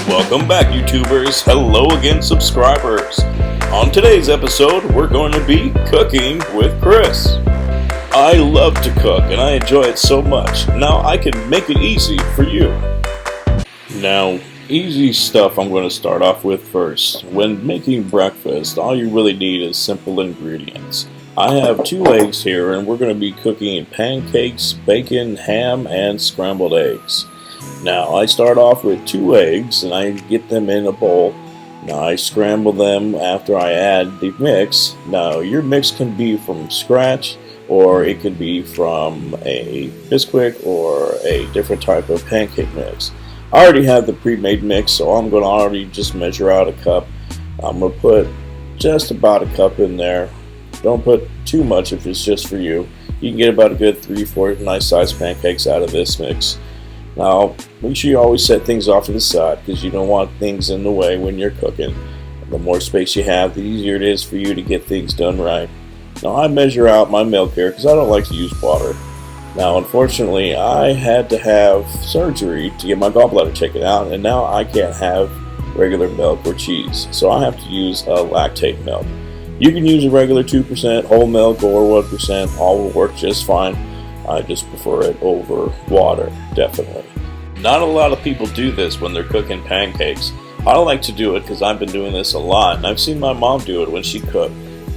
Welcome back, YouTubers. Hello again, subscribers. On today's episode, we're going to be cooking with Chris. I love to cook and I enjoy it so much. Now I can make it easy for you. Now, easy stuff I'm going to start off with first. When making breakfast, all you really need is simple ingredients. I have 2 eggs here and we're going to be cooking pancakes, bacon, ham, and scrambled eggs. Now I start off with 2 eggs and I get them in a bowl. Now I scramble them after I add the mix. Now your mix can be from scratch or it can be from a Bisquick or a different type of pancake mix. I already have the pre-made mix, so I'm going to already just measure out a cup. I'm going to put just about a cup in there. Don't put too much if it's just for you. You can get about a good 3-4 nice sized pancakes out of this mix. Now, make sure you always set things off to the side because you don't want things in the way when you're cooking. The more space you have, the easier it is for you to get things done right. Now, I measure out my milk here because I don't like to use water. Now, unfortunately, I had to have surgery to get my gallbladder taken out, and now I can't have regular milk or cheese, so I have to use a lactate milk. You can use a regular 2% whole milk or 1%, all will work just fine. I just prefer it over water, definitely. Not a lot of people do this when they're cooking pancakes. I like to do it because I've been doing this a lot, and I've seen my mom do it when she cooked.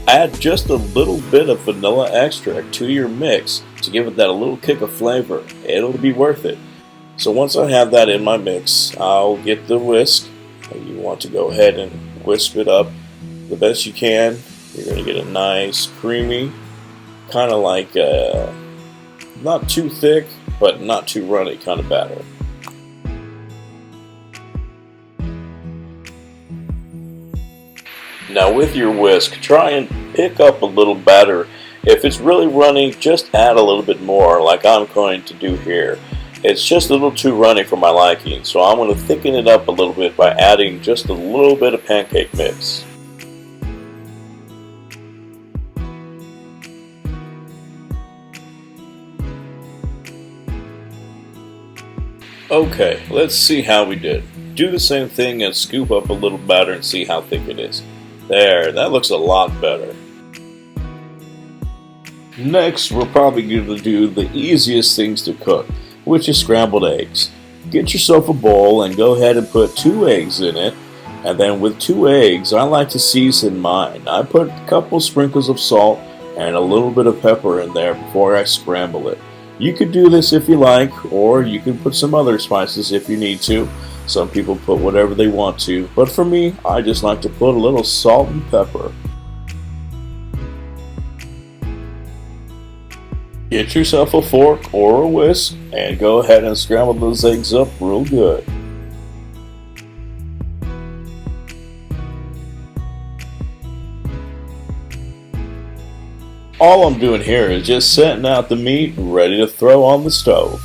Add just a little bit of vanilla extract to your mix to give it that a little kick of flavor. It'll be worth it. So once I have that in my mix, I'll get the whisk. You want to go ahead and whisk it up the best you can. You're going to get a nice creamy, kind of like not too thick, but not too runny kind of batter. Now with your whisk, try and pick up a little batter. If it's really runny, just add a little bit more like I'm going to do here. It's just a little too runny for my liking, so I'm going to thicken it up a little bit by adding just a little bit of pancake mix. Okay, let's see how we did. Do the same thing and scoop up a little batter and see how thick it is. There, that looks a lot better. Next, we're probably going to do the easiest things to cook, which is scrambled eggs. Get yourself a bowl and go ahead and put 2 eggs in it. And then with 2 eggs, I like to season mine. I put a couple sprinkles of salt and a little bit of pepper in there before I scramble it. You could do this if you like, or you can put some other spices if you need to. Some people put whatever they want to, but for me, I just like to put a little salt and pepper. Get yourself a fork or a whisk and go ahead and scramble those eggs up real good. All I'm doing here is just setting out the meat ready to throw on the stove.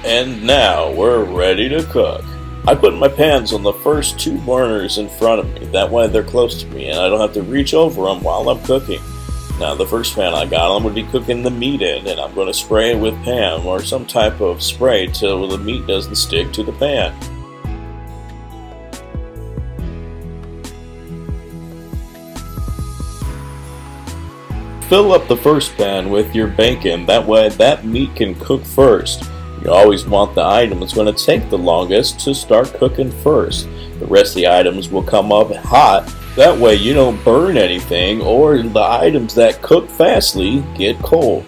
And now we're ready to cook. I put my pans on the first 2 burners in front of me, that way they're close to me and I don't have to reach over them while I'm cooking. Now the first pan I got, I'm going to be cooking the meat in, and I'm going to spray it with Pam or some type of spray till the meat doesn't stick to the pan. Fill up the first pan with your bacon, that way that meat can cook first. You always want the item that's going to take the longest to start cooking first. The rest of the items will come up hot, that way you don't burn anything or the items that cook fastly get cold.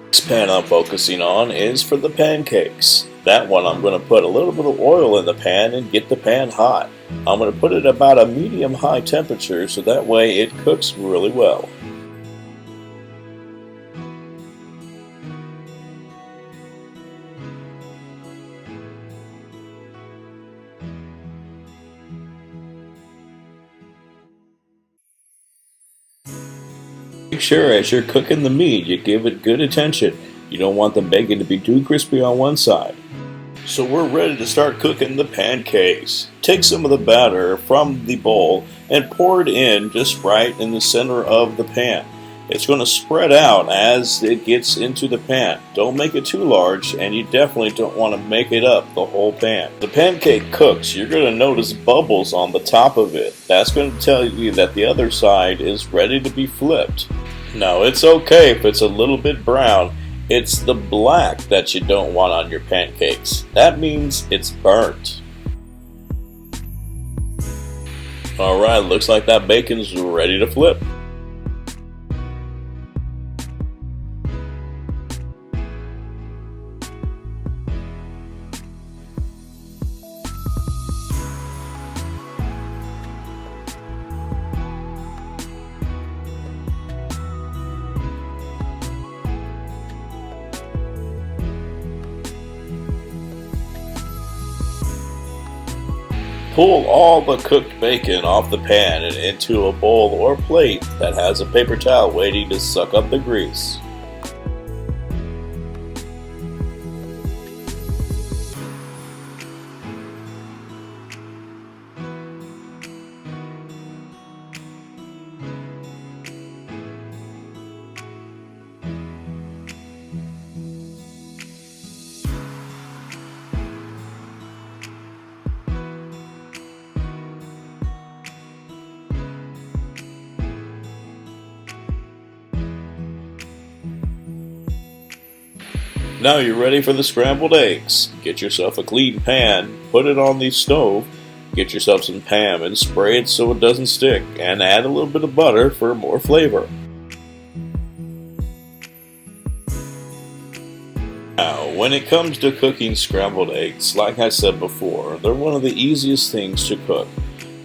Next pan I'm focusing on is for the pancakes. That one I'm going to put a little bit of oil in the pan and get the pan hot. I'm going to put it about a medium-high temperature so that way it cooks really well. Make sure as you're cooking the meat you give it good attention. You don't want the bacon to be too crispy on one side. So we're ready to start cooking the pancakes. Take some of the batter from the bowl and pour it in just right in the center of the pan. It's going to spread out as it gets into the pan. Don't make it too large, and you definitely don't want to make it up the whole pan. The pancake cooks, you're going to notice bubbles on the top of it. That's going to tell you that the other side is ready to be flipped. Now, it's okay if it's a little bit brown. It's the black that you don't want on your pancakes. That means it's burnt. Alright, looks like that bacon's ready to flip. Pull all the cooked bacon off the pan and into a bowl or plate that has a paper towel waiting to suck up the grease. Now you're ready for the scrambled eggs. Get yourself a clean pan, put it on the stove, get yourself some Pam and spray it so it doesn't stick, and add a little bit of butter for more flavor. Now, when it comes to cooking scrambled eggs, like I said before, they're one of the easiest things to cook.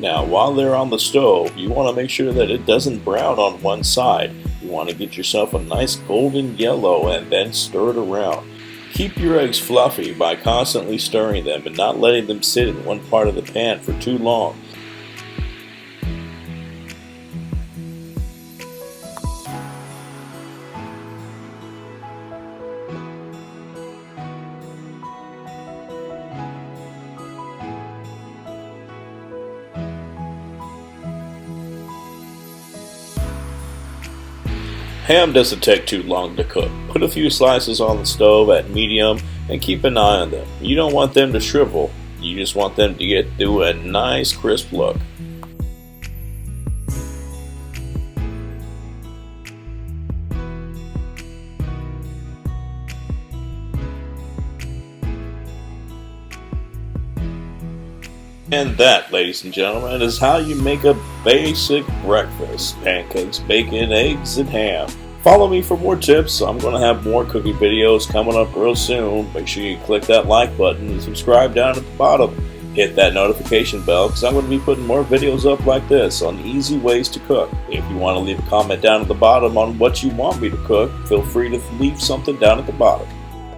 Now, while they're on the stove, you want to make sure that it doesn't brown on one side. You want to get yourself a nice golden yellow and then stir it around. Keep your eggs fluffy by constantly stirring them and not letting them sit in one part of the pan for too long. Ham doesn't take too long to cook. Put a few slices on the stove at medium and keep an eye on them. You don't want them to shrivel. You just want them to get through a nice crisp look. And that, ladies and gentlemen, is how you make a basic breakfast. Pancakes, bacon, eggs, and ham. Follow me for more tips. I'm going to have more cooking videos coming up real soon. Make sure you click that like button and subscribe down at the bottom. Hit that notification bell because I'm going to be putting more videos up like this on easy ways to cook. If you want to leave a comment down at the bottom on what you want me to cook, feel free to leave something down at the bottom.